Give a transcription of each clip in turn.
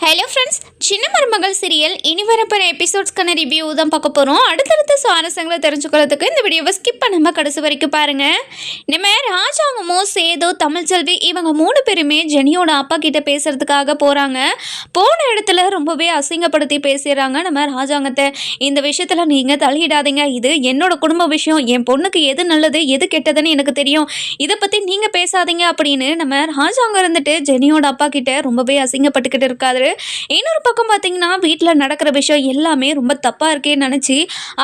Hello friends, சின்ன மருமகள் serial இனி வரப்போகிற எபிசோட்ஸ்க்கான ரிவ்யூ தான் பார்க்க போகிறோம். அடுத்தடுத்த சுவாரஸ்யங்களை தெரிஞ்சுக்கிறதுக்கு இந்த வீடியோவை ஸ்கிப் பண்ணாமல் கடைசி வரைக்கும் பாருங்கள். நம்ம ராஜாங்கமும் சேது தமிழ்ச்செல்வி இவங்க 3 பேருமே ஜெனியோட அப்பா கிட்ட பேசுறதுக்காக போகிறாங்க. போன இடத்துல ரொம்பவே அசிங்கப்படுத்தி பேசிடுறாங்க நம்ம ராஜாங்கத்தை. இந்த விஷயத்தில் நீங்கள் தலையிடாதீங்க, இது என்னோட குடும்ப விஷயம், என் பொண்ணுக்கு எது நல்லது எது கெட்டதுன்னு எனக்கு தெரியும், இதை பற்றி நீங்கள் பேசாதீங்க அப்படின்னு நம்ம ராஜாங்கம் இருந்துட்டு ஜெனியோட அப்பா கிட்ட ரொம்பவே அசிங்கப்பட்டுக்கிட்டு இருக்காரு. இன்னொரு பக்கம் பார்த்தீங்கன்னா வீட்டில் நடக்கிற விஷயம் எல்லாமே ரொம்ப தப்பாக இருக்கேன்னு நினச்சி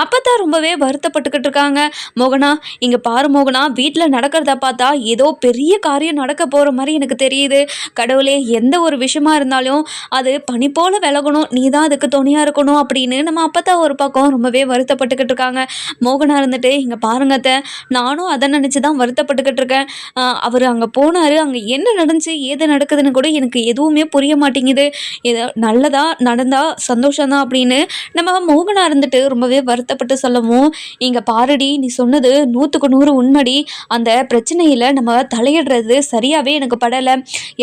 அப்பதான் ரொம்பவே வருத்தப்பட்டுக்கிட்டு இருக்காங்க. மோகனா, இங்கே பாரு மோகனா, வீட்டில் நடக்கிறத பார்த்தா ஏதோ பெரிய காரியம் நடக்க போகிற மாதிரி எனக்கு தெரியுது. கடவுளே, எந்த ஒரு விஷயமா இருந்தாலும் அது பனி போல விலகணும், நீ தான் அதுக்கு துணையாக இருக்கணும் அப்படின்னு நம்ம அப்பதான் ஒரு பக்கம் ரொம்பவே வருத்தப்பட்டுக்கிட்டு இருக்காங்க. மோகனா இருந்துட்டு, இங்கே பாருங்க அத்தை, நானும் அதை நினச்சி தான் வருத்தப்பட்டுக்கிட்டு இருக்கேன். அவர் அங்கே போனார், அங்கே என்ன நடந்துச்சு ஏது நடக்குதுன்னு கூட எனக்கு எதுவுமே புரிய மாட்டேங்குது. ஏதோ நல்லதா நடந்தா சந்தோஷம்தான் அப்படின்னு நம்ம மோகனா இருந்துட்டு ரொம்பவே வருத்தப்பட்டு சொல்லவும், இங்கே பாருடி, நீ சொன்னது 100க்கு 100 உண்மைடி. அந்த பிரச்சனையில் நம்ம தலையிடுறது சரியாகவே எனக்கு படலை.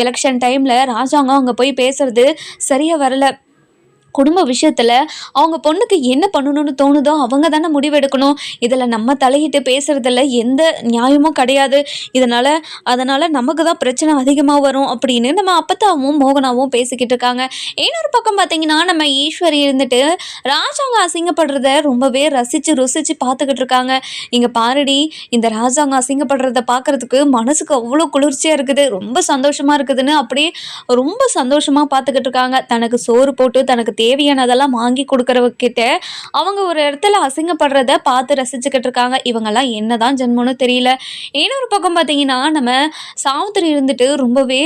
எலெக்ஷன் டைமில் ராஜாங்கம் அங்கே போய் பேசுறது சரியாக வரலை. குடும்ப விஷயத்தில் அவங்க பொண்ணுக்கு என்ன பண்ணணும்னு தோணுதோ அவங்க தானே முடிவெடுக்கணும். இதில் நம்ம தலையிட்டு பேசுகிறதில்ல எந்த நியாயமும் கிடையாது. அதனால் நமக்கு தான் பிரச்சனை அதிகமாக வரும் அப்படின்னு நம்ம அப்பத்தாவும் மோகனாவும் பேசிக்கிட்டு இருக்காங்க. இன்னொரு பக்கம் பார்த்தீங்கன்னா நம்ம ஈஸ்வரி இருந்துட்டு ராஜாங்க அசிங்கப்படுறத ரொம்பவே ரசித்து ருசித்து பார்த்துக்கிட்டு இருக்காங்க. இங்கே பாருடி, இந்த ராஜாங்க அசிங்கப்படுறத பார்க்குறதுக்கு மனசுக்கு அவ்வளோ குளிர்ச்சியாக இருக்குது, ரொம்ப சந்தோஷமாக இருக்குதுன்னு அப்படியே ரொம்ப சந்தோஷமாக பார்த்துக்கிட்டு இருக்காங்க. தனக்கு சோறு போட்டு தனக்கு தேவையானதெல்லாம் வாங்கி கொடுக்குறவங்கிட்ட அவங்க ஒரு இடத்துல அசிங்கப்படுறத பார்த்து ரசிச்சுக்கிட்டு இருக்காங்க. இவங்கெல்லாம் என்னதான் ஜென்மம்னு தெரியல. இன்னொரு பக்கம் பார்த்தீங்கன்னா நம்ம சாவித்திரி இருந்துட்டு ரொம்பவே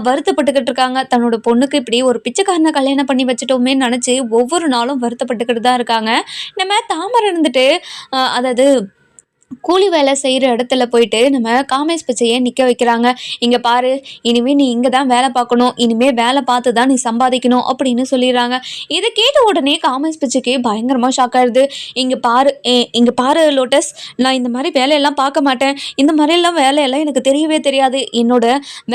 வருத்தப்பட்டுக்கிட்டு இருக்காங்க. தன்னோட பொண்ணுக்கு இப்படி ஒரு பிச்சைக்காரனை கல்யாணம் பண்ணி வச்சுட்டோமே நினச்சி ஒவ்வொரு நாளும் வருத்தப்பட்டுக்கிட்டு தான் இருக்காங்க. நம்ம தாமரை இருந்துட்டு அதாவது கூலி வேலை செய்கிற இடத்துல போயிட்டு நம்ம காமேஷ் பிச்சையை நிற்க வைக்கிறாங்க. இங்கே பாரு, இனிமேல் நீ இங்கே தான் வேலை பார்க்கணும், இனிமேல் வேலை பார்த்து தான் நீ சம்பாதிக்கணும் அப்படின்னு சொல்லிடுறாங்க. இதை கேட்ட உடனே காமேஷ் பிச்சைக்கு பயங்கரமாக ஷாக் ஆகிடுது. இங்கே பாரு லோட்டஸ், நான் இந்த மாதிரி வேலையெல்லாம் பார்க்க மாட்டேன், இந்த மாதிரிலாம் வேலையெல்லாம் எனக்கு தெரியவே தெரியாது, என்னோட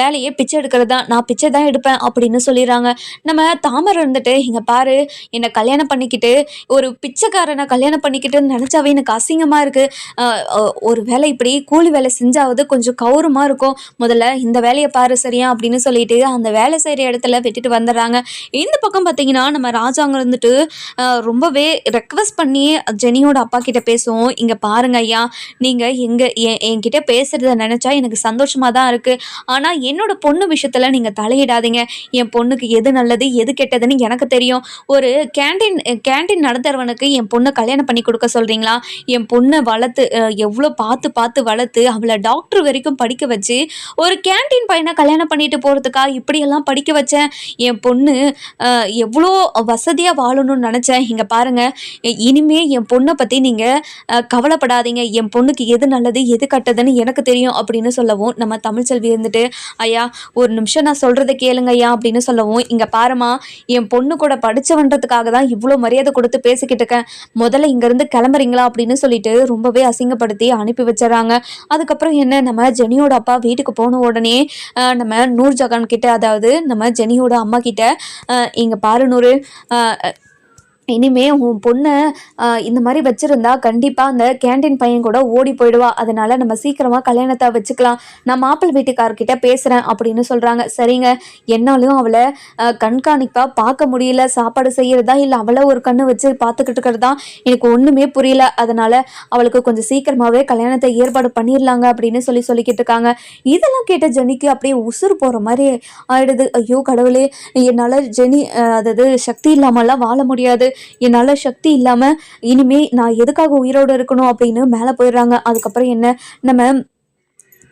வேலையை பிச்சை எடுக்கிறது தான், நான் பிச்சை தான் எடுப்பேன் அப்படின்னு சொல்லிடுறாங்க. நம்ம தாமரை இருந்துட்டு, இங்கே பாரு, என்னை கல்யாணம் பண்ணிக்கிட்டு ஒரு பிச்சைக்காரனை கல்யாணம் பண்ணிக்கிட்டுன்னு நினச்சாவே எனக்கு அசிங்கமாக இருக்குது. ஒரு வேலை இப்படி கூலி வேலை செஞ்சாவது கொஞ்சம் கௌரவமாக இருக்கும், முதல்ல இந்த வேலையை பாரு சரியா அப்படின்னு சொல்லிட்டு அந்த வேலை செய்கிற இடத்துல விட்டுட்டு வந்துடுறாங்க. இந்த பக்கம் பார்த்தீங்கன்னா நம்ம ராஜாங்க இருந்துட்டு ரொம்பவே ரெக்வஸ்ட் பண்ணி ஜெனியோட அப்பா கிட்ட பேசுவோம். இங்கே பாருங்க ஐயா, நீங்கள் என்கிட்ட பேசுகிறத நினச்சா எனக்கு சந்தோஷமாக தான் இருக்குது, ஆனால் என்னோட பொண்ணு விஷயத்தில் நீங்கள் தலையிடாதீங்க. என் பொண்ணுக்கு எது நல்லது எது கெட்டதுன்னு எனக்கு தெரியும். ஒரு கேண்டீன் நடத்துறவனுக்கு என் பொண்ணை கல்யாணம் பண்ணி கொடுக்க சொல்கிறீங்களா? என் பொண்ணை வளர்த்து எவ்வளோ பார்த்து பார்த்து வளர்த்து அவளை டாக்டர் வரைக்கும் படிக்க வச்சு ஒரு கேண்டீன் பையனை கல்யாணம் பண்ணிட்டு போகிறதுக்கா இப்படியெல்லாம் படிக்க வச்சேன்? என் பொண்ணு எவ்வளோ வசதியாக வாழணும்னு நினச்சேன். இங்கே பாருங்கள், இனிமே என் பொண்ணை பற்றி நீங்கள் கவலைப்படாதீங்க, என் பொண்ணுக்கு எது நல்லது எது கட்டதுன்னு எனக்கு தெரியும் அப்படின்னு சொல்லவும், நம்ம தமிழ்ச்செல்வி இருந்துட்டு, ஐயா ஒரு நிமிஷம் நான் சொல்கிறத கேளுங்க ஐயா அப்படின்னு சொல்லவும், இங்கே பாருமா, என் பொண்ணு கூட படித்தவன்றதுக்காக தான் இவ்வளோ மரியாதை கொடுத்து பேசிக்கிட்டு இருக்கேன், முதல்ல இங்கேருந்து கிளம்புறீங்களா அப்படின்னு சொல்லிட்டு ரொம்பவே அசிங்கப்படுத்தி அனுப்பி வச்சிடறாங்க. அதுக்கப்புறம் என்ன, நம்ம ஜெனியோட அப்பா வீட்டுக்கு போன உடனே நம்ம நூர்ஜஹான் கிட்ட, அதாவது நம்ம ஜெனியோட அம்மா கிட்ட, இங்கே பாரு நூறு, இனிமே உன் பொண்ணை இந்த மாதிரி வச்சுருந்தா கண்டிப்பாக அந்த கேண்டீன் பையன் கூட ஓடி போயிடுவா, அதனால் நம்ம சீக்கிரமாக கல்யாணத்தை வச்சுக்கலாம், நான் மாப்பிள்ளை வீட்டுக்கார்கிட்ட பேசுகிறேன் அப்படின்னு சொல்கிறாங்க. சரிங்க, என்னாலும் அவளை கண்காணிப்பாக பார்க்க முடியல, சாப்பாடு செய்கிறதா இல்லை அவளை ஒரு கண்ணு வச்சு பார்த்துக்கிட்டு இருக்கிறதா எனக்கு ஒன்றுமே புரியல, அதனால் அவளுக்கு கொஞ்சம் சீக்கிரமாகவே கல்யாணத்தை ஏற்பாடு பண்ணிடலாங்க அப்படின்னு சொல்லிக்கிட்டு இருக்காங்க. இதெல்லாம் கேட்ட ஜெனிக்கு அப்படியே உசுறு போகிற மாதிரி ஆயிடுது. ஐயோ கடவுளே, என்னால் ஜெனி அதாவது சக்தி இல்லாமலாம் வாழ முடியாது, என்னால் சக்தி இல்லாமல் இனிமே நான் எதுக்காக உயிரோடு இருக்கணும் அப்படின்னு மேலே போயிடுறாங்க. அதுக்கப்புறம் என்ன, நம்ம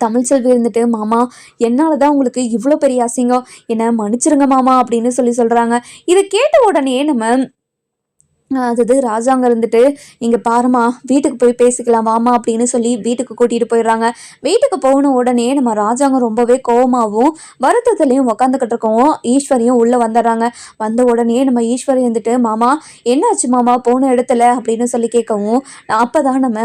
தமிழ்ச்செல்வி இருந்துட்டு, மாமா என்னால் தான் உங்களுக்கு இவ்வளோ பெரிய அசிங்கம், என்னை மன்னிச்சிருங்க மாமா அப்படின்னு சொல்கிறாங்க. இதை கேட்ட உடனே நம்ம அதாவது ராஜாங்க இருந்துட்டு, "இங்க பாரும்மா, வீட்டுக்கு போய் பேசிக்கலாம் வாம்மா" அப்படின்னு சொல்லி வீட்டுக்கு கூட்டிட்டு போயிடுறாங்க. வீட்டுக்கு போன உடனே நம்ம ராஜாங்க ரொம்பவே கோவமாவும், வருத்தத்துலயும் உக்காந்துக்கிட்டு இருக்கவும், ஈஸ்வரியும் உள்ள வந்துடுறாங்க. வந்த உடனே நம்ம ஈஸ்வரி இருந்துட்டு, "மாமா, என்னாச்சு மாமா போன இடத்துல?" அப்படின்னு சொல்லி கேட்கவும், அப்பதான் நம்ம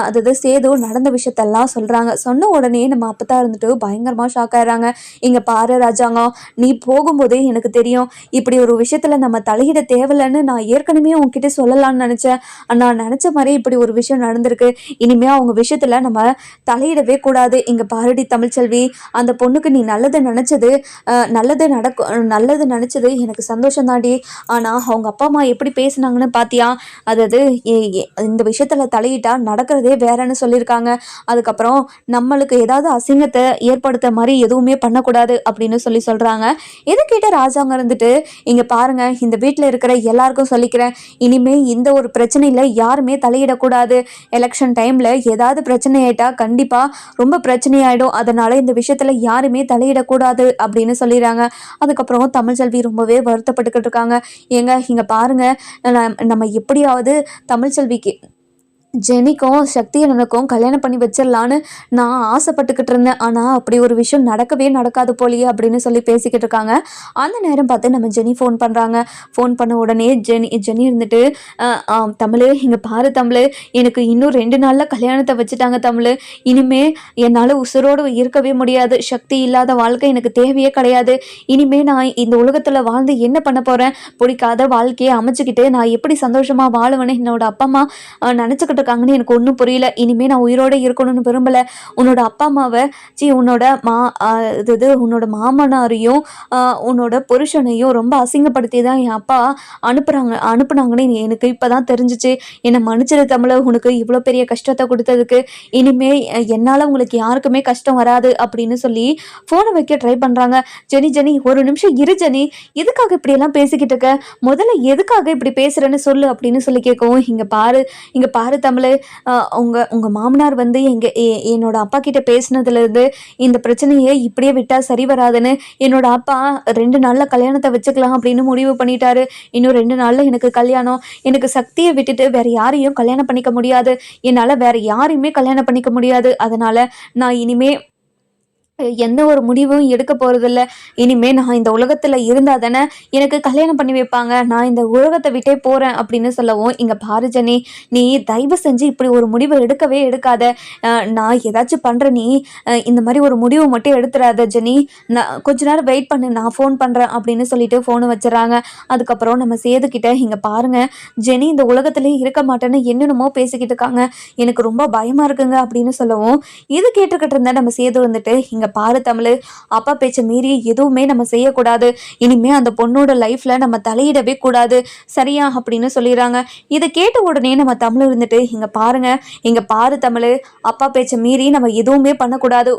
அதாவது சேது நடந்த விஷயத்தெல்லாம் சொல்றாங்க. சொன்ன உடனே நம்ம அப்பத்தா இருந்துட்டு பயங்கரமா ஷாக் ஆயிடுறாங்க. "இங்க பாரு ராஜாங்கம், நீ போகும்போதே எனக்கு தெரியும். இப்படி ஒரு விஷயத்துல நம்ம தலையிட தேவையில்லன்னு நான் ஏற்கனவே உன்கிட்ட சொல்லலாம்னு நினைச்சேன். நான் நினைச்ச மாதிரி இப்படி ஒரு விஷயம் நடந்திருக்கு. இனிமே அவங்க விஷயத்துல நம்ம தலையிடவே கூடாது. இங்க பாருடி தமிழ்ச்செல்வி, அந்த பொண்ணுக்கு நீ நல்லது நினைச்சது நல்லது நினைச்சது எனக்கு சந்தோஷம் தாண்டி. ஆனா அவங்க அப்பா அம்மா எப்படி பேசுனாங்கன்னு பாத்தியா? அதாவது இந்த விஷயத்துல தலையிட்டா நடக்கிறதே வேறன்னு சொல்லியிருக்காங்க. அதுக்கப்புறம் நம்மளுக்கு ஏதாவது அசிங்கத்தை ஏற்படுத்த மாதிரி எதுவுமே பண்ணக்கூடாது அப்படின்னு சொல்றாங்க. இதை கேட்ட ராஜாங்க இருந்துட்டு, இங்க பாருங்க, இந்த வீட்டில் இருக்கிற எல்லாருக்கும் சொல்லிக்கிறேன், இனிமே இந்த ஒரு பிரச்சனையில யாருமே தலையிடக்கூடாது. எலெக்ஷன் டைம்ல ஏதாவது பிரச்சனை ஆயிட்டா கண்டிப்பா ரொம்ப பிரச்சனையாயிடும். அதனால இந்த விஷயத்துல யாருமே தலையிடக்கூடாது அப்படின்னு சொல்லிடுறாங்க. அதுக்கப்புறம் தமிழ்ச்செல்வி ரொம்பவே வருத்தப்பட்டுக்கிட்டு இருக்காங்க. ஏங்க இங்க பாருங்க, நம்ம எப்படியாவது தமிழ்ச்செல்விக்கு ஜெனிக்கும் சக்தி அண்ணனுக்கும் கல்யாணம் பண்ணி வச்சிடலான்னு நான் ஆசைப்பட்டுக்கிட்டு இருந்தேன். ஆனால் அப்படி ஒரு விஷயம் நடக்கவே நடக்காது போலியே அப்படின்னு சொல்லி பேசிக்கிட்டு இருக்காங்க. அந்த நேரம் பார்த்து நம்ம ஜெனி ஃபோன் பண்ணுறாங்க. ஃபோன் பண்ண உடனே ஜெனி இருந்துட்டு, தமிழ், இங்கே பாரு தமிழ், எனக்கு இன்னும் 2 நாளில் கல்யாணத்தை வச்சுட்டாங்க தமிழ். இனிமே என்னால் உசுரோடு இருக்கவே முடியாது. சக்தி இல்லாத வாழ்க்கை எனக்கு தேவையே கிடையாது. இனிமே நான் இந்த உலகத்தில் வாழ்ந்து என்ன பண்ண போகிறேன்? பிடிக்காத வாழ்க்கையை அமைச்சுக்கிட்டு நான் எப்படி சந்தோஷமாக வாழுவேன்னு என்னோட அப்பா அம்மா நினச்சிக்கிட்டு இருக்காங்கன்னு எனக்கு ஒன்றும் புரியல. இனிமே நான் உயிரோட இருக்கணும்னு விரும்பல. உன்னோட அப்பா அம்மாவை உன்னோட உன்னோட மாமனாரையும் உன்னோட புருஷனையும் ரொம்ப அசிங்கப்படுத்தி தான் என் அப்பா அனுப்புனாங்கன்னு எனக்கு இப்பதான் தெரிஞ்சிச்சு. என்னை மன்னிச்சிரு தமிழ, உனக்கு இவ்வளோ பெரிய கஷ்டத்தை கொடுத்ததுக்கு. இனிமே என்னால் உங்களுக்கு யாருக்குமே கஷ்டம் வராது அப்படின்னு சொல்லி ஃபோனை வைக்க ட்ரை பண்ணுறாங்க. ஜெனி ஒரு நிமிஷம் இரு ஜெனி, எதுக்காக இப்படியெல்லாம் பேசிக்கிட்டு இருக்க? முதல்ல எதுக்காக இப்படி பேசுறேன்னு சொல்லு அப்படின்னு சொல்லி கேட்கவும், இங்க பாரு தமிழ், உங்கள் மாமனார் வந்து என்னோட அப்பா கிட்ட பேசினதுலேருந்து இந்த பிரச்சனையை இப்படியே விட்டால் சரி வராதுன்னு என்னோட அப்பா 2 நாளில் கல்யாணத்தை வச்சுக்கலாம் அப்படின்னு முடிவு பண்ணிட்டாரு. இன்னும் 2 நாளில் எனக்கு கல்யாணம். எனக்கு சக்தியை விட்டுட்டு வேற யாரையும் கல்யாணம் பண்ணிக்க முடியாது. என்னால் வேற யாரையுமே கல்யாணம் பண்ணிக்க முடியாது. அதனால் நான் இனிமே எந்த ஒரு முடிவும் எடுக்க போகிறதில்ல. இனிமே நான் இந்த உலகத்தில் இருந்தால் தானே எனக்கு கல்யாணம் பண்ணி வைப்பாங்க. நான் இந்த உலகத்தை விட்டே போகிறேன் அப்படின்னு சொல்லவும், இங்கே பாரு ஜெனி, நீ தயவு செஞ்சு இப்படி ஒரு முடிவை எடுக்கவே எடுக்காத. நான் ஏதாச்சும் பண்ணுறேன், நீ இந்த மாதிரி ஒரு முடிவை மட்டும் எடுத்துடாத ஜெனி. நான் கொஞ்ச நேரம் வெயிட் பண்ணு, நான் ஃபோன் பண்ணுறேன் அப்படின்னு சொல்லிட்டு ஃபோனை வச்சுறாங்க. அதுக்கப்புறம் நம்ம சேதுக்கிட்ட, இங்கே பாருங்க ஜெனி இந்த உலகத்துலேயே இருக்க மாட்டேன்னு என்னென்னமோ பேசிக்கிட்டு இருக்காங்க, எனக்கு ரொம்ப பயமாக இருக்குங்க அப்படின்னு சொல்லவும், இது கேட்டுக்கிட்டு இருந்த நம்ம சேது வந்துட்டு, இங்கே பாரு தமிழ், அப்பா பேச்ச மீறி எதுவுமே நம்ம செய்யக்கூடாது. இனிமே அந்த பொண்ணோட லைஃப்ல நம்ம தலையிடவே கூடாது, சரியா அப்படின்னு சொல்லிடுறாங்க. இதை கேட்ட உடனே நம்ம தமிழ் இருந்துட்டு, இங்க பாரு தமிழ், அப்பா பேச்ச மீறி நம்ம எதுவுமே பண்ணக்கூடாது.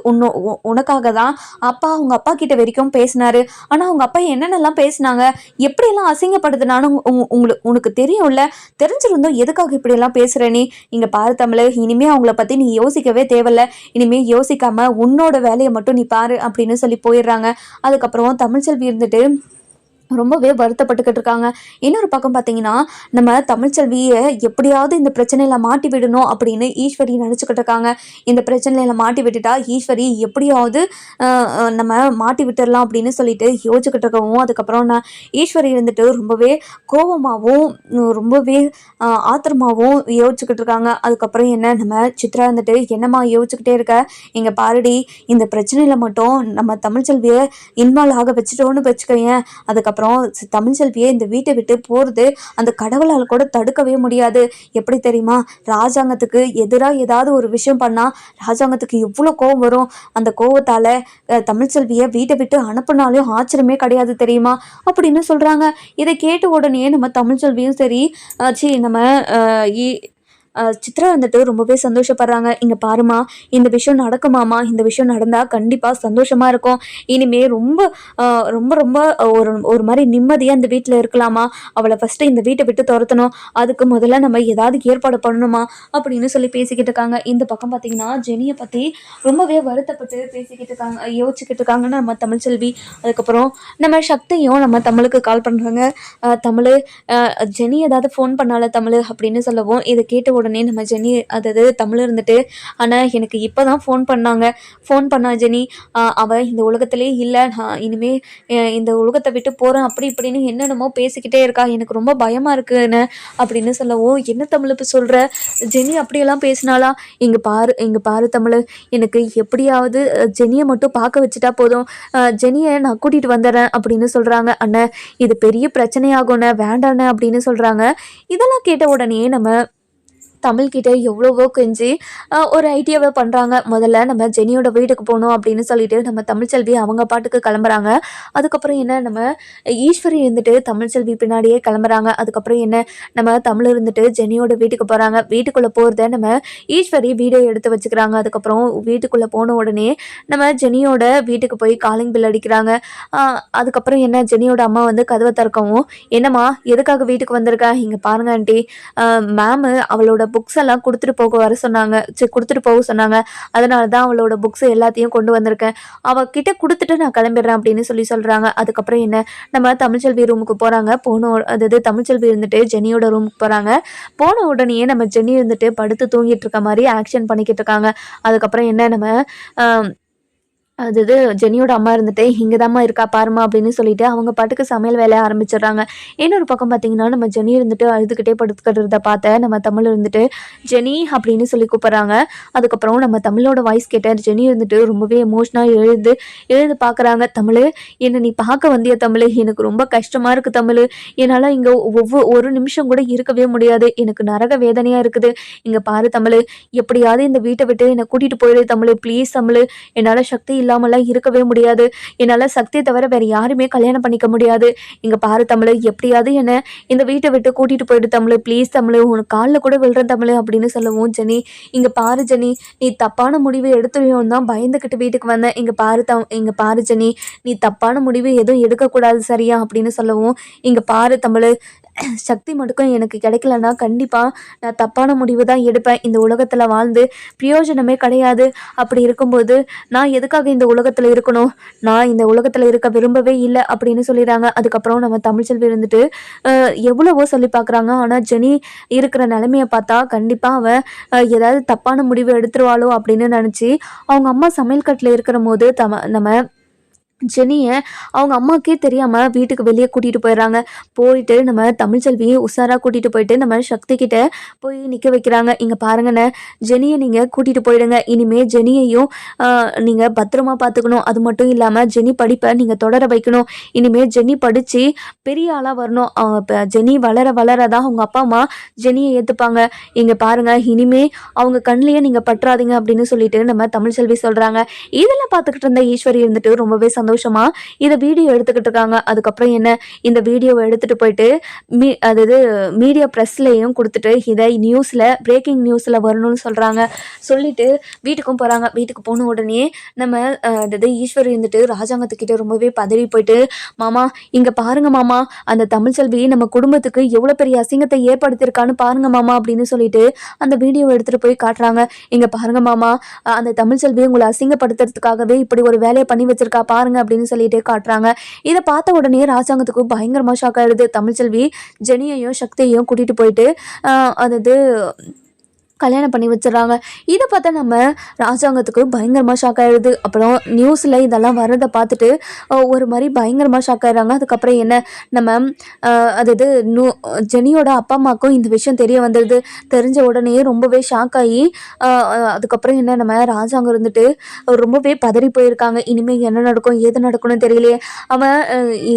உனக்காக தான் அப்பா உங்க அப்பா கிட்ட வரைக்கும் பேசினாரு. ஆனா உங்க அப்பா என்னென்னலாம் பேசினாங்க, எப்படியெல்லாம் அசிங்கப்படுத்தினாலும் உனக்கு தெரியும்ல. தெரிஞ்சிருந்தோம் எதுக்காக இப்படியெல்லாம் பேசுற நீ? இங்க பாரு தமிழ், இனிமே அவங்கள பத்தி நீ யோசிக்கவே தேவையில்ல. இனிமே யோசிக்காம உன்னோட வேலையை மட்டும் நீ பாரு அப்படின்னு சொல்லி போயிடுறாங்க. அதுக்கப்புறம் தமிழ்ச்செல்வி இருந்துட்டு ரொம்பவே வருத்தப்பட்டுக்கிட்டு இருக்காங்க. இன்னொரு பக்கம் பார்த்தீங்கன்னா, நம்ம தமிழ்ச்செல்வியை எப்படியாவது இந்த பிரச்சனையில மாட்டி விடணும் அப்படின்னு ஈஸ்வரி நினச்சிக்கிட்டு இருக்காங்க. இந்த பிரச்சனையில மாட்டி விட்டுட்டா ஈஸ்வரி எப்படியாவது நம்ம மாட்டி விட்டுடலாம் அப்படின்னு சொல்லிட்டு யோசிச்சுக்கிட்டு இருக்கவும், அதுக்கப்புறம் நான் ஈஸ்வரி இருந்துட்டு ரொம்பவே கோபமாகவும் ரொம்பவே ஆத்திரமாகவும் யோசிச்சுக்கிட்டு இருக்காங்க. அதுக்கப்புறம் என்ன, நம்ம சித்ரா இருந்துட்டு, என்னம்மா யோசிச்சுக்கிட்டே இருக்க? இங்கே பாருடி, இந்த பிரச்சனையில் மட்டும் நம்ம தமிழ்ச்செல்வியை இன்வால்வ் ஆக வச்சுட்டோன்னு வச்சுக்கோயேன், அதுக்கப்புறம் தமிழ்ச்செல்வியை இந்த வீட்டை விட்டு போகிறது அந்த கடவுளால் கூட தடுக்கவே முடியாது. எப்படி தெரியுமா? ராஜாங்கத்துக்கு எதிராக ஏதாவது ஒரு விஷயம் பண்ணால் ராஜாங்கத்துக்கு எவ்வளோ கோவம் வரும். அந்த கோவத்தால் தமிழ்ச்செல்வியை வீட்டை விட்டு அனுப்புனாலும் ஆச்சரியமே கிடையாது தெரியுமா அப்படின்னு சொல்கிறாங்க. இதை கேட்ட உடனே நம்ம தமிழ்ச்செல்வியும் சரி, நம்ம சித்ரா வந்துட்டு ரொம்பவே சந்தோஷப்படுறாங்க. இங்கே பாருமா, இந்த விஷயம் நடக்குமாமா, இந்த விஷயம் நடந்தால் கண்டிப்பாக சந்தோஷமாக இருக்கும். இனிமே ரொம்ப ரொம்ப ரொம்ப ஒரு ஒரு மாதிரி நிம்மதியாக இந்த வீட்டில் இருக்கலாமா. அவளை ஃபஸ்ட்டு இந்த வீட்டை விட்டு துரத்தணும். அதுக்கு முதல்ல நம்ம ஏதாவது ஏற்பாடு பண்ணணுமா அப்படின்னு சொல்லி பேசிக்கிட்டு இருக்காங்க. இந்த பக்கம் பார்த்தீங்கன்னா ஜெனியை பற்றி ரொம்பவே வருத்தப்பட்டு பேசிக்கிட்டு இருக்காங்க, யோசிச்சுக்கிட்டு இருக்காங்கன்னு நம்ம தமிழ்ச்செல்வி. அதுக்கப்புறம் நம்ம சக்தியும் நம்ம தமிழுக்கு கால் பண்ணுறாங்க. தமிழ், ஜெனி ஏதாவது ஃபோன் பண்ணால தமிழ் அப்படின்னு சொல்லவும், இதை கேட்ட உடனே நம்ம ஜெனி, அதாவது தமிழ் இருந்துட்டு, ஆனால் எனக்கு இப்போ தான் ஃபோன் பண்ணா ஜெனி, அவள் இந்த உலகத்திலே இல்லை, நான் இனிமே இந்த உலகத்தை விட்டு போகிறேன் அப்படி இப்படின்னு என்னென்னமோ பேசிக்கிட்டே இருக்கா, எனக்கு ரொம்ப பயமாக இருக்குன்னு அப்படின்னு சொல்லவும், என்ன தமிழ் இப்போ சொல்கிற, ஜெனி அப்படியெல்லாம் பேசினாலா, இங்கே பாரு தமிழ், எனக்கு எப்படியாவது ஜெனியை மட்டும் பார்க்க வச்சுட்டா போதும், ஜெனியை நான் கூட்டிகிட்டு வந்துடுறேன் அப்படின்னு சொல்கிறாங்க. அண்ணன், இது பெரிய பிரச்சனையாகும்ண்ணே, வேண்டாண்ணே அப்படின்னு சொல்கிறாங்க. இதெல்லாம் கேட்ட உடனே நம்ம தமிழ்கிட்ட எவ்வளவோ கெஞ்சி ஒரு ஐடியாவை பண்ணுறாங்க. முதல்ல நம்ம ஜெனியோட வீட்டுக்கு போகணும் அப்படின்னு சொல்லிட்டு நம்ம தமிழ்ச்செல்வி அவங்க பாட்டுக்கு கிளம்புறாங்க. அதுக்கப்புறம் என்ன, நம்ம ஈஸ்வரி இருந்துட்டு தமிழ்ச்செல்வி பின்னாடியே கிளம்புறாங்க. அதுக்கப்புறம் என்ன, நம்ம தமிழ் இருந்துட்டு ஜெனியோட வீட்டுக்கு போகிறாங்க. வீட்டுக்குள்ளே போகிறத நம்ம ஈஸ்வரி வீடியோ எடுத்து வச்சுக்கிறாங்க. அதுக்கப்புறம் வீட்டுக்குள்ளே போன உடனே நம்ம ஜெனியோட வீட்டுக்கு போய் காலிங் பில் அடிக்கிறாங்க. அதுக்கப்புறம் என்ன, ஜெனியோட அம்மா வந்து கதவை திறக்கவும், என்னம்மா எதுக்காக வீட்டுக்கு வந்திருக்கா, இங்கே பாருங்க ஆண்டி, மேமு அவளோட புக்ஸ் எல்லாம் கொடுத்துட்டு போக சொன்னாங்க, அதனால தான் அவளோட புக்ஸ் எல்லாத்தையும் கொண்டு வந்திருக்கேன், அவகிட்ட கொடுத்துட்டு நான் கிளம்பிடுறேன் அப்படின்னு சொல்கிறாங்க. அதுக்கப்புறம் என்ன, நம்ம தமிழ்ச்செல்வி ரூமுக்கு போகிறாங்க. அதாவது தமிழ்ச்செல்வி இருந்துட்டு ஜெனியோட ரூமுக்கு போகிறாங்க. போன உடனே நம்ம ஜெனி இருந்துட்டு படுத்து தூங்கிட்டு இருக்க மாதிரி ஆக்ஷன் பண்ணிக்கிட்டு இருக்காங்க. அதுக்கப்புறம் என்ன, நம்ம அதாவது ஜெனியோட அம்மா இருந்துட்டு, இங்கே தாம்மா இருக்கா பாருமா அப்படின்னு சொல்லிட்டு அவங்க பாட்டுக்கு சமையல் வேலையை ஆரம்பிச்சிடுறாங்க. இன்னொரு பக்கம் பார்த்தீங்கன்னா நம்ம ஜெனி இருந்துட்டு அழுதுகிட்டே படுத்துக்கிறத பார்த்த நம்ம தமிழ் இருந்துட்டு ஜெனி அப்படின்னு சொல்லி கூப்பிட்றாங்க. அதுக்கப்புறம் நம்ம தமிழோட வாய்ஸ் கேட்ட ஜெனி இருந்துட்டு ரொம்பவே எமோஷனாக எழுந்து பார்க்குறாங்க. தமிழ், என்னை நீ பார்க்க வந்திய தமிழ், எனக்கு ரொம்ப கஷ்டமாக இருக்குது தமிழ், என்னால் இங்கே ஒரு நிமிஷம் கூட இருக்கவே முடியாது, எனக்கு நரக வேதனையாக இருக்குது, இங்கே பாரு தமிழ், எப்படியாவது இந்த வீட்டை விட்டு என்னை கூட்டிகிட்டு போயிடு தமிழ், ப்ளீஸ் தமிழ், என்னால் சக்தி இல்லாமலாம் இருக்கவே முடியாது, என்னால் சக்தியை தவிர வேறு யாருமே கல்யாணம் பண்ணிக்க முடியாது, இங்கே பாரு தமிழ், எப்படியாவது என்னை இந்த வீட்டை விட்டு கூட்டிகிட்டு போயிடு தமிழ், ப்ளீஸ் தமிழ், உனக்கு காலில் கூட விழுறேன் தமிழ் அப்படின்னு சொல்லவும், ஜெனி, இங்கே பாரு ஜெனி, நீ தப்பான முடிவு எடுத்துருவோம் தான் பயந்துக்கிட்டு வீட்டுக்கு வந்தேன், இங்கே பாரு ஜெனி, நீ தப்பான முடிவு எதுவும் எடுக்கக்கூடாது சரியா அப்படின்னு சொல்லவும், இங்கே பாரு தமிழ், சக்தி மட்டும் எனக்கு கிடைக்கலன்னா கண்டிப்பாக நான் தப்பான முடிவு தான் எடுப்பேன், இந்த உலகத்தில் வாழ்ந்து பிரயோஜனமே கிடையாது, அப்படி இருக்கும்போது நான் எதுக்காக இந்த உலகத்தில் இருக்கணும், நான் இந்த உலகத்தில் இருக்க விரும்பவே இல்லை அப்படின்னு சொல்லிடுறாங்க. அதுக்கப்புறம் நம்ம தமிழ்ச்செல்வி இருந்துட்டு எவ்வளவோ சொல்லி பார்க்குறாங்க. ஆனால் ஜெனி இருக்கிற நிலைமையை பார்த்தா கண்டிப்பாக அவன் ஏதாவது தப்பான முடிவு எடுத்துருவாளோ அப்படின்னு நினச்சி அவங்க அம்மா சமையல் கட்டில் இருக்கிற போது நம்ம ஜெனியை அவங்க அம்மாக்கே தெரியாமல் வீட்டுக்கு வெளியே கூட்டிகிட்டு போயிடுறாங்க. போயிட்டு நம்ம தமிழ்ச்செல்வியை உஷாராக கூட்டிகிட்டு போயிட்டு நம்ம சக்தி கிட்ட போய் நிற்க வைக்கிறாங்க. இங்கே பாருங்கண்ணே, ஜெனியை நீங்கள் கூட்டிகிட்டு போயிடுங்க, இனிமேல் ஜெனியையும் நீங்கள் பத்திரமா பார்த்துக்கணும், அது மட்டும் இல்லாமல் ஜெனி படிப்பை நீங்கள் தொடர வைக்கணும், இனிமேல் ஜெனி படித்து பெரிய ஆளாக வரணும், இப்போ ஜெனி வளர தான் அவங்க அப்பா அம்மா ஜெனியை ஏற்றுப்பாங்க, இங்கே பாருங்கள் இனிமே அவங்க கண்ணிலேயே நீங்கள் பற்றாதீங்க அப்படின்னு சொல்லிட்டு நம்ம தமிழ்ச்செல்வி சொல்கிறாங்க. இதெல்லாம் பார்த்துக்கிட்டு இருந்த ஈஸ்வரி இருந்துட்டு ரொம்பவே சந்தோஷமா இதை வீடியோ எடுத்துக்கிட்டு இருக்காங்க. அதுக்கப்புறம் என்ன, இந்த வீடியோவை எடுத்துட்டு போயிட்டு அதாவது மீடியா ப்ரெஸ்லையும் கொடுத்துட்டு இதை பிரேக்கிங் நியூஸில் வரணும்னு சொல்லிட்டு வீட்டுக்கும் போகிறாங்க. வீட்டுக்கு போன உடனே நம்ம அதாவது ஈஸ்வரி இருந்துட்டு ராஜாங்கத்துக்கிட்ட ரொம்பவே பதவி போயிட்டு, மாமா இங்கே பாருங்க மாமா, அந்த தமிழ்ச்செல்வி நம்ம குடும்பத்துக்கு எவ்வளோ பெரிய அசிங்கத்தை ஏற்படுத்தியிருக்கான்னு பாருங்க மாமா அப்படின்னு சொல்லிட்டு அந்த வீடியோவை எடுத்துகிட்டு போய் காட்டுறாங்க. இங்கே பாருங்க மாமா, அந்த தமிழ்ச்செல்வி உங்களை அசிங்கப்படுத்துறதுக்காகவே இப்படி ஒரு வேலையை பண்ணி வச்சிருக்கா பாருங்க அப்படின்னு சொல்லிட்டு காட்டுறாங்க. இதை பார்த்த உடனே ராஜாங்கத்துக்கு பயங்கரமா ஷாக் ஆயிடுது. தமிழ்ச்செல்வி ஜெனியையும் சக்தியையும் கூட்டிட்டு போயிட்டு அதாவது கல்யாணம் பண்ணி வச்சிடறாங்க. இதை பார்த்தா நம்ம ராஜாங்கத்துக்கு பயங்கரமாக ஷாக் ஆகிடுது. அப்புறம் நியூஸில் இதெல்லாம் வர்றதை பார்த்துட்டு ஒரு மாதிரி பயங்கரமாக ஷாக் ஆகிடுறாங்க. அதுக்கப்புறம் என்ன, நம்ம அதாவது ஜெனியோட அப்பா அம்மாவுக்கும் இந்த விஷயம் தெரிய வந்துடுது. தெரிஞ்ச உடனே ரொம்பவே ஷாக் ஆகி அதுக்கப்புறம் என்ன, நம்ம ராஜாங்கம் இருந்துட்டு ரொம்பவே பதறி போயிருக்காங்க. இனிமேல் என்ன நடக்கும் ஏது நடக்கும்னு தெரியலையே, அவன்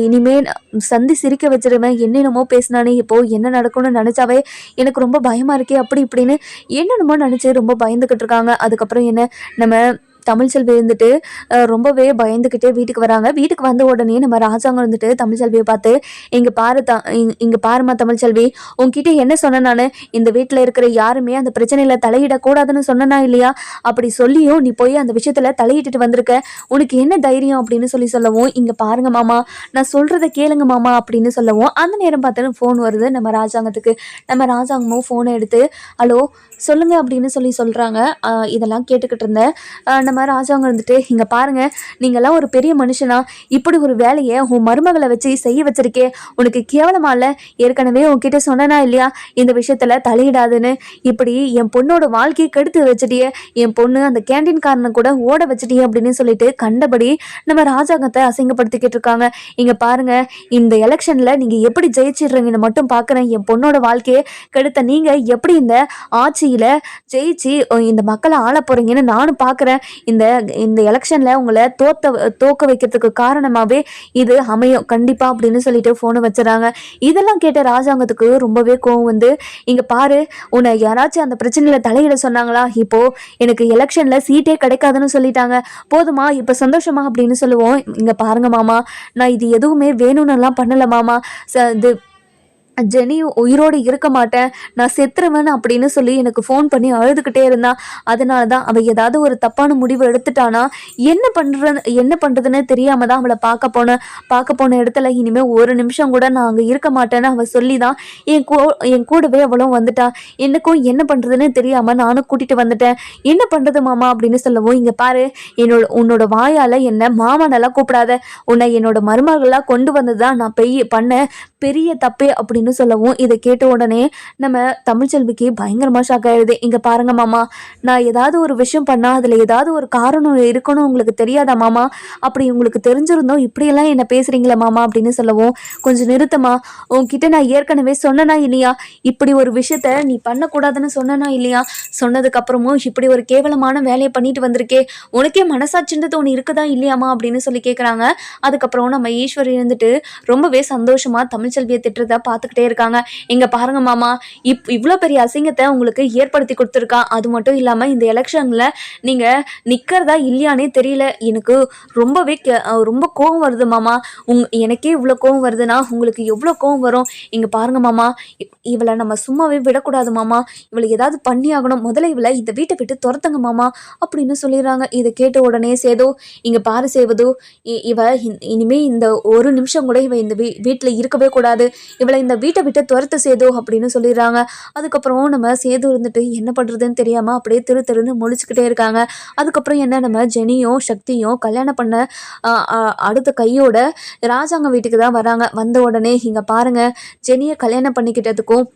இனிமேல் சந்தி சிரிக்க வச்சிருவேன், என்னென்னமோ பேசினானே, இப்போது என்ன நடக்கும்னு நினச்சாவே எனக்கு ரொம்ப பயமாக இருக்கே அப்படி இப்படின்னு என்னென்னமோ நினச்சி ரொம்ப பயந்துக்கிட்டு இருக்காங்க. அதுக்கப்புறம் என்ன, நம்ம தமிழ்ச்செல்வி இருந்துட்டு ரொம்பவே பயந்துக்கிட்டே வீட்டுக்கு வராங்க. வீட்டுக்கு வந்த உடனே நம்ம ராஜாங்கம் இருந்துட்டு தமிழ்ச்செல்வியை பார்த்து, இங்க பாரும்மா தமிழ்ச்செல்வி, உன்கிட்ட என்ன சொன்னேன் நானு? இந்த வீட்டில் இருக்கிற யாருமே அந்த பிரச்சனையில தலையிடக்கூடாதுன்னு சொன்னனா இல்லையா? அப்படி சொல்லியும் நீ போய் அந்த விஷயத்துல தலையிட்டுட்டு வந்திருக்க. உனக்கு என்ன தைரியம் அப்படின்னு சொல்லவும், இங்க பாருங்க மாமா, நான் சொல்றத கேளுங்க மாமா அப்படின்னு சொல்லவும், அந்த நேரம் பார்த்து ஃபோன் வருது நம்ம ராஜாங்கத்துக்கு. நம்ம ராஜாங்கமும் ஃபோனை எடுத்து, ஹலோ சொல்லுங்க அப்படின்னு சொல்றாங்க. இதெல்லாம் கேட்டுக்கிட்டு இருந்தேன். நம்ம ராஜாங்க இருந்துட்டு, இங்க பாருங்க, நீங்கெல்லாம் ஒரு பெரிய மனுஷனா, இப்படி ஒரு வேலையை உன் மருமகளை வச்சு செய்ய வச்சிருக்கே, உனக்கு கேவலமா இல்ல? ஏற்கனவே உன்கிட்ட சொன்னனா இல்லையா இந்த விஷயத்துல தலையிடாதுன்னு? இப்படி என் பொண்ணோட வாழ்க்கையை கெடுத்து வச்சுட்டியே, என் பொண்ணு அந்த கேண்டீன்காரனை கூட ஓட வச்சுட்டியே அப்படின்னு சொல்லிட்டு கண்டபடி நம்ம ராஜாங்கத்தை அசிங்கப்படுத்திக்கிட்டு இருக்காங்க. இங்க பாருங்க, இந்த எலெக்ஷன்ல நீங்க எப்படி ஜெயிச்சிடுறீங்கன்னு மட்டும் பாக்குறேன். என் பொண்ணோட வாழ்க்கையை கெடுத்த நீங்க எப்படி இந்த ஆட்சியில ஜெயிச்சு இந்த மக்களை ஆள போறீங்கன்னு நானும் பாக்குறேன். இந்த இந்த எலெக்ஷன்ல உங்களை தோக்க வைக்கிறதுக்கு காரணமாவே இது அமையும் கண்டிப்பா அப்படின்னு சொல்லிட்டு போனை வச்சுறாங்க. இதெல்லாம் கேட்ட ராஜாங்கத்துக்கு ரொம்பவே கோவம் வந்து, இங்க பாரு, உன்னை யாராச்சும் அந்த பிரச்சனையில தலையிட சொன்னாங்களா? இப்போ எனக்கு எலெக்ஷன்ல சீட்டே கிடைக்காதுன்னு சொல்லிட்டாங்க, போதுமா இப்ப சந்தோஷமா அப்படின்னு சொல்லுவோம். இங்க பாருங்க மாமா, நான் இது எதுவுமே வேணும்னு எல்லாம் பண்ணல மாமா. இது ஜெனி உயிரோடு இருக்க மாட்டேன், நான் செத்துருவேன் அப்படின்னு சொல்லி எனக்கு ஃபோன் பண்ணி அழுதுகிட்டே இருந்தான். அதனால தான் அவள் ஏதாவது ஒரு தப்பான முடிவு எடுத்துட்டானா என்ன பண்ணுறதுன்னு தெரியாம தான் அவளை பார்க்க போன இடத்துல இனிமேல் ஒரு நிமிஷம் கூட நான் அங்கே இருக்க மாட்டேன்னு அவள் சொல்லி தான் என் கூடவே அவளும் வந்துட்டா. எனக்கும் என்ன பண்ணுறதுன்னு தெரியாமல் நானும் கூட்டிகிட்டு வந்துட்டேன். என்ன பண்ணுறது மாமா அப்படின்னு சொல்லவும், இங்கே பாரு, உன்னோட வாயால் என்ன மாமனெல்லாம் கூப்பிடாத, உன்னை என்னோட மருமகளாக கொண்டு வந்தது தான் நான் பண்ண பெரிய தப்பே அப்படின்னு சொல்லவும், இதை கேட்ட உடனே நம்ம தமிழ்ச்செல்விக்கு பயங்கரமா ஷாக் ஆயிடுது. இங்க பாருங்க மாமா, நான் ஏதாவது ஒரு விஷயம் பண்ணா அதுல ஏதாவது ஒரு காரணம் இருக்கணும் உங்களுக்கு தெரியாதா மாமா? அப்படி உங்களுக்கு தெரிஞ்சிருந்தோம் இப்படியெல்லாம் என்ன பேசுறீங்களா மாமா அப்படின்னு சொல்லவும், கொஞ்சம் நிறுத்தமா, உன்கிட்ட நான் ஏற்கனவே சொன்னனா இல்லையா இப்படி ஒரு விஷயத்த நீ பண்ணக்கூடாதுன்னு சொன்னனா இல்லையா? சொன்னதுக்கு அப்புறமும் இப்படி ஒரு கேவலமான வேலையை பண்ணிட்டு வந்திருக்கே, உனக்கே மனசாட்சின்றது ஒன்று இருக்குதா இல்லையாமா அப்படின்னு சொல்லி கேட்குறாங்க. அதுக்கப்புறம் நம்ம ஈஸ்வரி இருந்துட்டு ரொம்பவே சந்தோஷமா தமிழ்ச்செல்வியை திட்டுறத பார்த்துக்கிட்டே இருக்காங்க. இங்க பாருங்க மாமா, இவ்வளோ பெரிய அசிங்கத்தை உங்களுக்கு ஏற்படுத்தி கொடுத்துருக்கா. அது மட்டும் இல்லாம இந்த எலெக்ஷன்ல நீங்க நிக்கிறதா இல்லையானே தெரியல. எனக்கு ரொம்ப கோவம் வருது மாமா. எனக்கே இவ்வளோ கோவம் வருதுன்னா உங்களுக்கு எவ்வளோ கோவம் வரும்? இங்க பாருங்க மாமா, இவளை நம்ம சும்மாவே விடக்கூடாது மாமா, இவளை ஏதாவது பண்ணி ஆகணும், முதல்ல இவளை இந்த வீட்டை விட்டு துரத்துங்க மாமா அப்படின்னு சொல்லிடுறாங்க. இதை கேட்ட உடனே சேது, இங்க பாரு சேவது, இவ இனிமே இந்த ஒரு நிமிஷம் கூட இவ இந்த வீட்டில் இருக்கவே கூடாது, இவளை இந்த வீட்டை விட்டு துரத்து சேது அப்படின்னு சொல்லிடுறாங்க. அதுக்கப்புறம் நம்ம சேது இருந்துட்டு என்ன பண்ணுறதுன்னு தெரியாமல் அப்படியே திருன்னு முழிச்சுக்கிட்டே இருக்காங்க. அதுக்கப்புறம் என்ன, நம்ம ஜெனியும் சக்தியும் கல்யாணம் பண்ண அடுத்த கையோட ராஜாங்க வீட்டுக்கு தான் வராங்க. வந்த உடனே இங்கே பாருங்க, ஜெனியை கல்யாணம் பண்ணிக்கிட்டதுக்கும்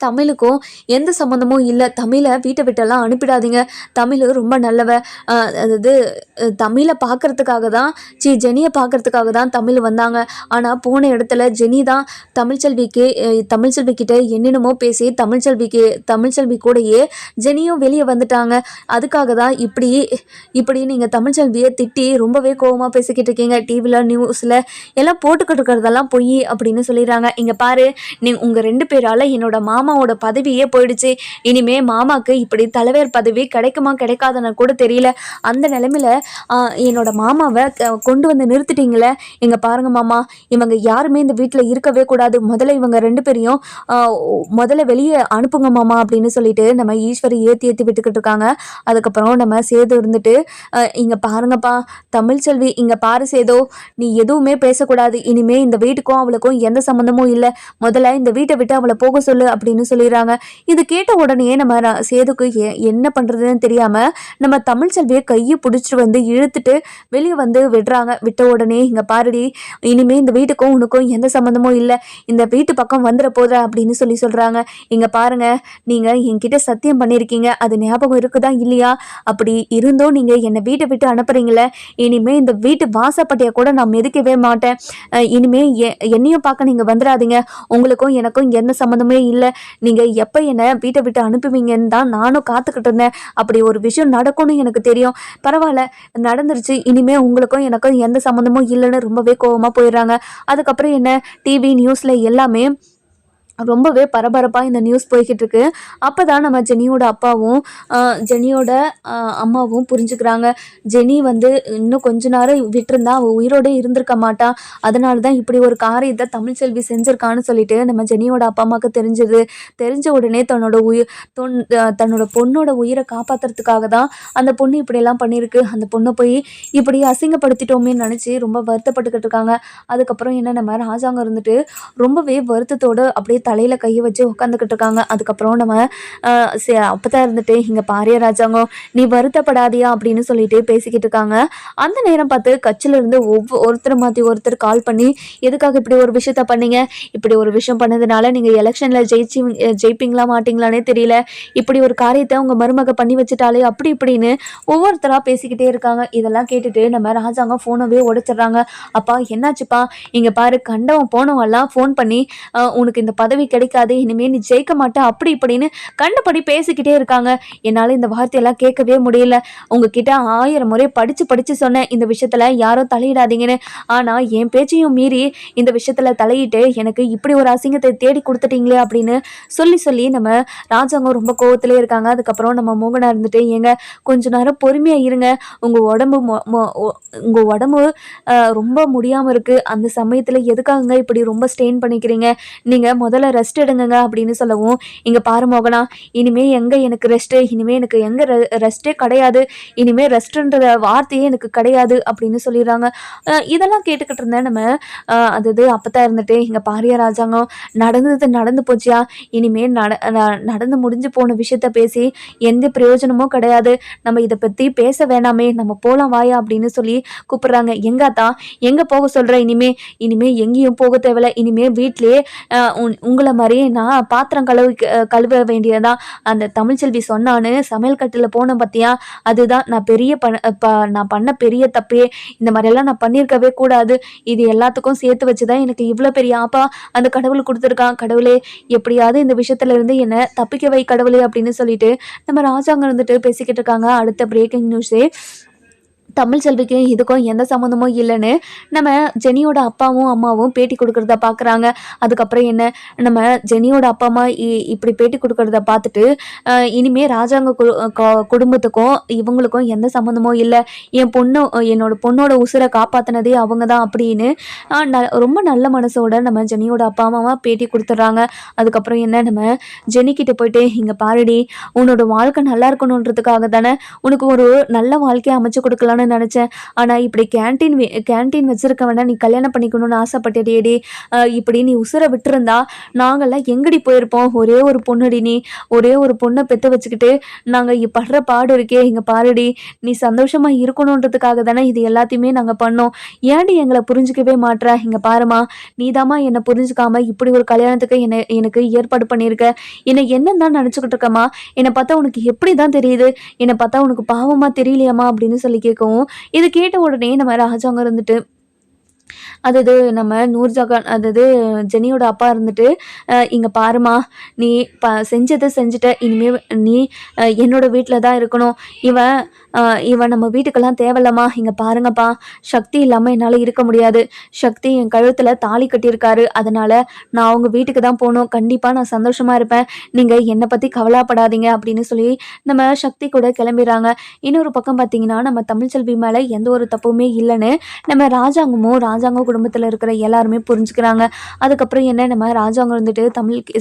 தமிழுக்கும் எந்த சம்மந்தமும் இல்லை, தமிழை வீட்டை விட்டெல்லாம் அனுப்பிடாதீங்க, தமிழ் ரொம்ப நல்லவ, அதாவது தமிழை பார்க்கறதுக்காக தான் ஜெனியை பார்க்கறதுக்காக தான் தமிழ் வந்தாங்க. ஆனால் போன இடத்துல ஜெனி தான் தமிழ்ச்செல்விக்கிட்ட என்னென்னமோ பேசி தமிழ்ச்செல்வி கூடயே ஜெனியும் வெளியே வந்துட்டாங்க. அதுக்காக தான் இப்படி நீங்கள் தமிழ்ச்செல்வியை திட்டி ரொம்பவே கோபமாக பேசிக்கிட்டு இருக்கீங்க, டிவியில் நியூஸில் எல்லாம் போட்டுக்கிட்டு இருக்கிறதெல்லாம் பொய் அப்படின்னு சொல்லிடுறாங்க. இங்கே பாரு, உங்கள் 2 பேரால் என்னோட மாமாவோட பதவியே போயிடுச்சு, இனிமே மாமாக்கு இப்படி தலைவர் பதவி கிடைக்காதுன்னு கூட தெரியல, அந்த நிலைமையில என்னோட மாமாவை கொண்டு வந்து நிறுத்திட்டீங்களே. இங்க பாருங்க மாமா, இவங்க யாருமே இந்த வீட்டில் இருக்கவே கூடாது, முதல்ல இவங்க 2 பேரையும் முதல்ல வெளியே அனுப்புங்க மாமா அப்படின்னு சொல்லிட்டு நம்ம ஈஸ்வரி ஏற்றி விட்டுக்கிட்டு இருக்காங்க. அதுக்கப்புறம் நம்ம சேது இருந்துட்டு, இங்க பாருங்கப்பா தமிழ்ச்செல்வி, இங்க பாரு சேதோ, நீ எதுவுமே பேசக்கூடாது, இனிமே இந்த வீட்டுக்கும் அவளுக்கும் எந்த சம்மந்தமும் இல்லை, முதல்ல இந்த வீட்டை விட்டு அவளை போக சொல்லு அப்படின்னு சொல்லிடுறாங்க. இது கேட்ட உடனே நம்ம சேதுக்கு என்ன பண்றதுன்னு தெரியாம நம்ம தமிழ்ச்செல்வியை கையை பிடிச்சிட்டு வந்து இழுத்துட்டு வெளியே வந்து விடுறாங்க. விட்ட உடனே, இங்க பாருடி, இனிமே இந்த வீட்டுக்கும் உனக்கும் எந்த சம்மந்தமும் இல்லை, இந்த வீட்டு பக்கம் வந்துட போத அப்படின்னு சொல்றாங்க. இங்க பாருங்க, நீங்க என்கிட்ட சத்தியம் பண்ணியிருக்கீங்க, அது ஞாபகம் இருக்குதா இல்லையா? அப்படி இருந்தும் நீங்க என்னை வீட்டை விட்டு அனுப்புறீங்களே, இனிமே இந்த வீட்டு வாசப்பட்டியை கூட நான் மிதிக்கவே மாட்டேன், இனிமே என்னையும் பார்க்க நீங்க வந்துடாதீங்க, உங்களுக்கும் எனக்கும் எந்த சம்மந்தமே இல்லை, நீங்க எப்ப என்னை வீட்டை விட்டு அனுப்புவீங்கன்னு தான் நானும் காத்துக்கிட்டு இருந்தேன், அப்படி ஒரு விஷயம் நடக்கும்னு எனக்கு தெரியும், பரவாயில்ல நடந்துருச்சு, இனிமே உங்களுக்கும் எனக்கும் எந்த சம்மந்தமும் இல்லைன்னு ரொம்பவே கோவமா போயிடுறாங்க. அதுக்கப்புறம் என்ன, டிவி நியூஸ்ல எல்லாமே ரொம்பவே பரபரப்பாக இந்த நியூஸ் போய்கிட்டு இருக்கு. அப்போ தான் நம்ம ஜெனியோட அப்பாவும் ஜெனியோட அம்மாவும் புரிஞ்சுக்கிறாங்க. ஜெனி வந்து இன்னும் கொஞ்ச நேரம் விட்டிருந்தா அவள் உயிரோடே இருந்திருக்க மாட்டா. அதனால தான் இப்படி ஒரு காரியத்தை தமிழ்ச்செல்வி செஞ்சுருக்கான்னு சொல்லிட்டு நம்ம ஜெனியோட அப்பா அம்மாவுக்கு தெரிஞ்சது. தெரிஞ்ச உடனே தன்னோட பொண்ணோட உயிரை காப்பாற்றுறதுக்காக தான் அந்த பொண்ணு இப்படியெல்லாம் பண்ணியிருக்கு. அந்த பொண்ணை போய் இப்படி அசிங்கப்படுத்திட்டோமேன்னு நினச்சி ரொம்ப வருத்தப்பட்டுக்கிட்டு இருக்காங்க. அதுக்கப்புறம் என்ன, நம்ம ராஜாங்க இருந்துட்டு ரொம்பவே வருத்தத்தோடு அப்படியே தலையில் கையை வச்சு உட்காந்துக்கிட்டு இருக்காங்க. அதுக்கப்புறம் நம்ம அப்போ தான் இருந்துட்டு, இங்கே பாரியா ராஜாங்கம், நீ வருத்தப்படாதியா அப்படின்னு சொல்லிட்டு பேசிக்கிட்டு இருக்காங்க. அந்த நேரம் பார்த்து கட்சியிலேருந்து ஒருத்தர் மாற்றி ஒருத்தர் கால் பண்ணி, எதுக்காக இப்படி ஒரு விஷயத்த பண்ணீங்க, இப்படி ஒரு விஷயம் பண்ணதுனால நீங்கள் எலெக்ஷனில் ஜெயிப்பீங்களா மாட்டிங்களானே தெரியல, இப்படி ஒரு காரியத்தை உங்கள் மருமக பண்ணி வச்சுட்டாலே அப்படி இப்படின்னு ஒவ்வொருத்தராக பேசிக்கிட்டே இருக்காங்க. இதெல்லாம் கேட்டுட்டு நம்ம ராஜாங்கம் ஃபோனவே உடைச்சிடுறாங்க. அப்பா என்னாச்சுப்பா, இங்கே பாரு, கண்டவன் போனவெல்லாம் ஃபோன் பண்ணி உனக்கு இந்த பதவி கிடைக்காது, இனிமேல் நீ ஜெயிக்க மாட்டே அப்படி இப்படின்னு கண்டபடி பேசிக்கிட்டே இருக்காங்க. என்னால் இந்த வார்த்தையெல்லாம் கேட்கவே முடியல. உங்ககிட்ட 1000 முறை படித்து சொன்னேன் இந்த விஷயத்தில் யாரும் தலையிடாதீங்கன்னு. ஆனால் என் பேச்சையும் மீறி இந்த விஷயத்தில் தலையிட்டு எனக்கு இப்படி ஒரு அசிங்கத்தை தேடி கொடுத்துட்டீங்களே அப்படின்னு சொல்லி நம்ம ராஜாங்கம் ரொம்ப கோவத்திலே இருக்காங்க. அதுக்கப்புறம் நம்ம மோகனா இருந்துட்டு, ஏங்க கொஞ்ச நேரம் பொறுமையாக இருங்க, உங்கள் உடம்பு ரொம்ப முடியாமல் இருக்குது, அந்த சமயத்தில் எதுக்காக இப்படி ரொம்ப ஸ்ட்ரெயின் பண்ணிக்கிறீங்க, நீங்கள் முதல்ல ரெஸ்ட் எடுங்க அப்படின்னு சொல்லவும், இங்கே பாரு மோகனா, இனிமேல் எங்கே எனக்கு ரெஸ்ட்டு, இனிமேல் எனக்கு எங்கே ரெஸ்ட்டே கிடையாது, இனிமேல் ரெஸ்ட்டுன்ற வார்த்தையே எனக்கு கிடையாது அப்படின்னு சொல்லிடுறாங்க. இதெல்லாம் கேட்டுக்கிட்டு இருந்தேன் நம்ம அப்போ தான் இருந்துட்டு, இங்கே பாரியா ராஜாங்கம், நடந்து போச்சியா, இனிமேல் நடந்து முடிஞ்சு போன விஷயத்த பேசி எந்த பிரயோஜனமும் கிடையாது, நம்ம இதை பற்றி பேச வேணாமே, நம்ம போகலாம் வாயா அப்படின்னு சொல்லி கூப்பிட்றாங்க. எங்காத்தா, எங்கே போக சொல்கிற, இனிமே எங்கேயும் போக தேவையில்ல, இனிமேல் வீட்டிலேயே உங்களை மாதிரி நான் பாத்திரம் கழுவ வேண்டியதா, அந்த தமிழ்ச்செல்வி சொன்னான்னு சமையல் கட்டில் போன பார்த்தியா, அதுதான் நான் பண்ண பெரிய தப்பே, இந்த மாதிரியெல்லாம் நான் பண்ணியிருக்கவே கூடாது, இது எல்லாத்துக்கும் சேர்த்து வச்சு தான் எனக்கு இவ்வளோ பெரிய ஆப்பா அந்த கடவுள் கொடுத்துருக்கான், கடவுளே எப்படியாவது இந்த விஷயத்துல இருந்து என்னை தப்பிக்க வை கடவுளே அப்படின்னு சொல்லிட்டு நம்ம ராஜாங்க இருந்துட்டு பேசிக்கிட்டு இருக்காங்க. அடுத்த பிரேக்கிங் நியூஸே, தமிழ்ச்செல்விக்கு இதுக்கும் எந்த சம்மந்தமும் இல்லைன்னு நம்ம ஜெனியோட அப்பாவும் அம்மாவும் பேட்டி கொடுக்கறத பார்க்குறாங்க. அதுக்கப்புறம் என்ன, நம்ம ஜெனியோட அப்பா அம்மா இப்படி பேட்டி கொடுக்கறத பார்த்துட்டு, இனிமேல் ராஜாங்க குடும்பத்துக்கும் இவங்களுக்கும் எந்த சம்மந்தமும் இல்லை, என்னோட பொண்ணோட உசுரை காப்பாற்றினதே அவங்க தான் அப்படின்னு ரொம்ப நல்ல மனசோட நம்ம ஜெனியோட அப்பா அம்மாவா பேட்டி கொடுத்துட்றாங்க. அதுக்கப்புறம் என்ன, நம்ம ஜெனிக்கிட்ட போயிட்டு, இங்கே பாருடி, உன்னோட வாழ்க்கை நல்லா இருக்கணுன்றதுக்காக தானே உனக்கு ஒரு நல்ல வாழ்க்கையை அமைச்சு கொடுக்கலான்னு நினைச்சேன், ஆனா இப்படி கேன்டீன் வச்சிருக்க வேணா நீ கல்யாணம் பண்ணிக்கணும்னு ஆசைப்பட்டேடி, இப்படி நீ உசுர விட்டுருந்தா நாங்கெல்லாம் எங்கடி போயிருப்போம், ஒரே ஒரு பொண்ணுடி, நீ ஒரே ஒரு பொண்ணை பெற்று வச்சுக்கிட்டு நாங்கள் படுற பாடு இருக்கே, இங்கே பாருடி, நீ சந்தோஷமா இருக்கணுன்றதுக்காக தானே இது எல்லாத்தையுமே நாங்கள் பண்ணோம், ஏன்டி எங்களை புரிஞ்சுக்கவே மாட்ற, இங்கே பாருமா, நீதாம்மா என்னை புரிஞ்சுக்காம இப்படி ஒரு கல்யாணத்துக்கு எனக்கு ஏற்பாடு பண்ணியிருக்க, என்னை என்னன்னு தான் நினச்சிக்கிட்டு இருக்கம்மா, என்னை பார்த்தா உனக்கு எப்படி தான் தெரியுது, என்னை பார்த்தா உனக்கு பாவமாக தெரியலையாம்மா அப்படின்னு சொல்லி கேட்கும். இது கேட்ட உடனே நம்ம ராஜாங்க இருந்துட்டு, அதாவது நம்ம நூர்ஜஹான், அதாவது ஜெனியோட அப்பா இருந்துட்டு, இங்கே பாருமா, நீ செஞ்சதை செஞ்சுட்ட, இனிமேல் நீ என்னோட வீட்டில் தான் இருக்கணும், இவன் நம்ம வீட்டுக்கெல்லாம் தேவையில்லம்மா, இங்கே பாருங்கப்பா, சக்தி இல்லாமல் என்னால் இருக்க முடியாது, சக்தி என் கழுத்தில் தாலி கட்டியிருக்காரு, அதனால் நான் அவங்க வீட்டுக்கு தான் போகணும், கண்டிப்பாக நான் சந்தோஷமாக இருப்பேன், நீங்கள் என்னை பற்றி கவலைப்படாதீங்க அப்படின்னு சொல்லி நம்ம சக்தி கூட கிளம்பிடுறாங்க. இன்னொரு பக்கம் பார்த்தீங்கன்னா, நம்ம தமிழ்ச்செல்வி மேலே எந்த ஒரு தப்புமே இல்லைன்னு நம்ம ராஜாங்க குடும்பத்தில் இருக்கிற எல்லாருமே புரிஞ்சுக்கிறாங்க. அதுக்கப்புறம் என்ன, நம்ம ராஜாங்க வந்துட்டு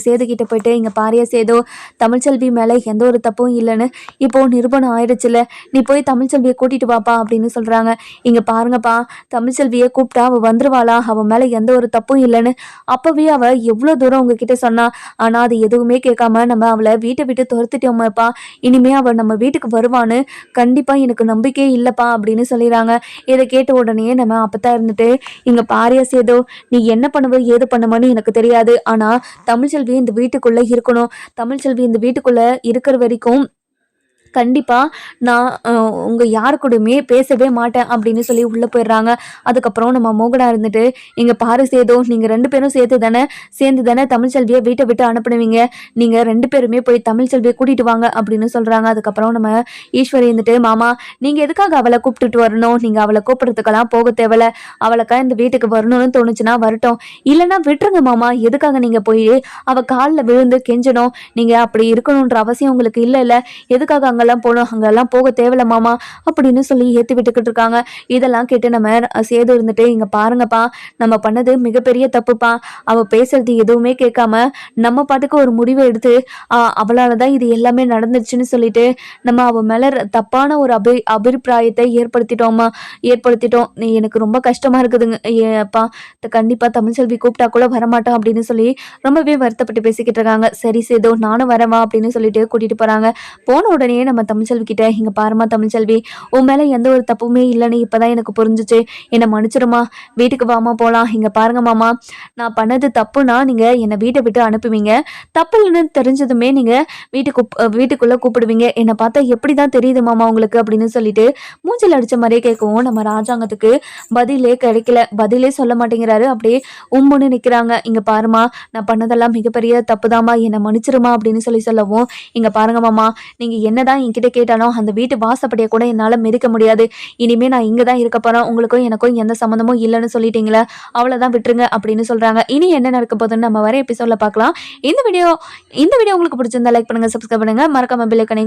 சேது கிட்ட போயிட்டு, இங்கே பாரியா சேது, தமிழ்ச்செல்வி மேலே எந்த ஒரு தப்பும் இல்லைன்னு இப்போ நிரூபணம் ஆயிடுச்சுல, நீ போய் தமிழ்ச்செல்வியை கூட்டிட்டு வாப்பா அப்படின்னு சொல்கிறாங்க. இங்கே பாருங்கப்பா, தமிழ்ச்செல்வியை கூப்பிட்டா அவள் வந்துருவாளா, அவன் மேலே எந்த ஒரு தப்பும் இல்லைன்னு அப்போவே அவள் எவ்வளோ தூரம் உங்ககிட்ட சொன்னா, ஆனால் அது எதுவுமே கேட்காம நம்ம அவளை வீட்டை விட்டு துரத்துட்டோமப்பா, இனிமே அவள் நம்ம வீட்டுக்கு வருவான்னு கண்டிப்பாக எனக்கு நம்பிக்கையே இல்லைப்பா அப்படின்னு சொல்லிடுறாங்க. இதை கேட்ட உடனே நம்ம அப்பதான் இருந்துட்டு, இங்கே பாரியா சேது, நீ என்ன பண்ணுவ ஏது பண்ணுவன்னு எனக்கு தெரியாது, ஆனால் தமிழ்ச்செல்வி இந்த வீட்டுக்குள்ளே இருக்கணும், தமிழ்ச்செல்வி இந்த வீட்டுக்குள்ளே இருக்கிற வரைக்கும் கண்டிப்பாக நான் உங்கள் யாரு கூடயுமே பேசவே மாட்டேன் அப்படின்னு சொல்லி உள்ளே போயிடுறாங்க. அதுக்கப்புறம் நம்ம மோகனா இருந்துட்டு, இங்கே பாரு சேது, நீங்கள் 2 பேரும் சேர்ந்து தானே தமிழ்ச்செல்வியை வீட்டை விட்டு அனுப்புனீங்க. நீங்கள் 2 பேருமே போய் தமிழ்ச்செல்வியை கூட்டிகிட்டு வாங்க அப்படின்னு சொல்கிறாங்க. அதுக்கப்புறம் நம்ம ஈஸ்வரி இருந்துட்டு, மாமா நீங்கள் எதுக்காக அவளை கூப்பிட்டுட்டு வரணும்? நீங்கள் அவளை கூப்பிட்றதுக்கெல்லாம் போக தேவையில்ல. அவளுக்கா இந்த வீட்டுக்கு வரணும்னு தோணுச்சுன்னா வரட்டும், இல்லைன்னா விட்டுருங்க மாமா. எதுக்காக நீங்கள் போய் அவள் காலில் விழுந்து கெஞ்சணும்? நீங்கள் அப்படி இருக்கணுன்ற அவசியம் உங்களுக்கு இல்லை. எதுக்காக அங்கெல்லாம் போகணும்? அங்கெல்லாம் போக தேவையில்ல மாமா அப்படின்னு சொல்லி ஏற்றி விட்டுக்கிட்டு இருக்காங்க. இதெல்லாம் கேட்டு நம்ம சேது இருந்துட்டு, இங்கே பாருங்கப்பா, நம்ம பண்ணது மிகப்பெரிய தப்புப்பா. அவள் பேசுறது எதுவுமே கேட்காம நம்ம பாட்டுக்கு ஒரு முடிவை எடுத்து அவளால் தான் இது எல்லாமே நடந்துருச்சுன்னு சொல்லிட்டு நம்ம அவள் மேலே தப்பான ஒரு அபிப்பிராயத்தை ஏற்படுத்திட்டோம். எனக்கு ரொம்ப கஷ்டமாக இருக்குதுங்க அப்பா. கண்டிப்பாக தமிழ்ச்செல்வி கூப்பிட்டா கூட வரமாட்டோம் அப்படின்னு சொல்லி ரொம்பவே வருத்தப்பட்டு பேசிக்கிட்டு இருக்காங்க. சரி சேது, நானும் வரவா அப்படின்னு சொல்லிட்டு கூட்டிகிட்டு போகிறாங்க. போன உடனே நம்ம தமிழ்ச்செல்வி கிட்ட, இங்கே பாருமா தமிழ்ச்செல்வி, உன் மேலே எந்த ஒரு தப்புமே இல்லைன்னு இப்போ தான் எனக்கு புரிஞ்சிச்சு. என்னை மன்னிச்சிருமா, வீட்டுக்கு வாமா போகலாம். இங்கே பாருங்க மாமா, நான் பண்ணது தப்புனா நீங்கள் என்னை வீட்டை விட்டு அனுப்புவீங்க. தப்பு இல்லைன்னு தெரிஞ்சதுமே நீங்கள் வீட்டுக்குள்ளே கூப்பிடுவீங்க. என்னை பார்த்தா எப்படி தான் தெரியுது மாமா உங்களுக்கு அப்படின்னு சொல்லிட்டு மூஞ்சில் அடித்த மாதிரியே கேட்கவும் நம்ம ராஜாங்கத்துக்கு பதிலே கிடைக்கல. பதிலே சொல்ல மாட்டேங்கிறாரு. அப்படியே உம்முன்னு நிற்கிறாங்க. இங்கே பாருமா, நான் பண்ணதெல்லாம் மிகப்பெரிய தப்பு தாம்மா, என்னை மன்னிச்சிருமா அப்படின்னு சொல்லவும், இங்கே பாருங்க மாமா, நீங்கள் என்னதான் என்கிட்ட கேட்டாலும் அந்த வீட்டு வாசப்படியை கூட என்னால் மிதிக்க முடியாது. இனிமேல் நான் இங்கே தான் இருக்க போகிறேன். உங்களுக்கும் எனக்கும் எந்த சம்மந்தமும் இல்லைன்னு சொல்லிட்டீங்களே, அவ்வளோதான், விட்டுருங்க அப்படின்னு சொல்கிறாங்க. இனி என்ன நடக்க போகுதுன்னு நம்ம வர எபிசோடில் பார்க்கலாம். இந்த வீடியோ உங்களுக்கு பிடிச்சிருந்தா லைக் பண்ணுங்கள், சப்ஸ்கிரைப் பண்ணுங்கள், மறக்காம பெல் ஐகானை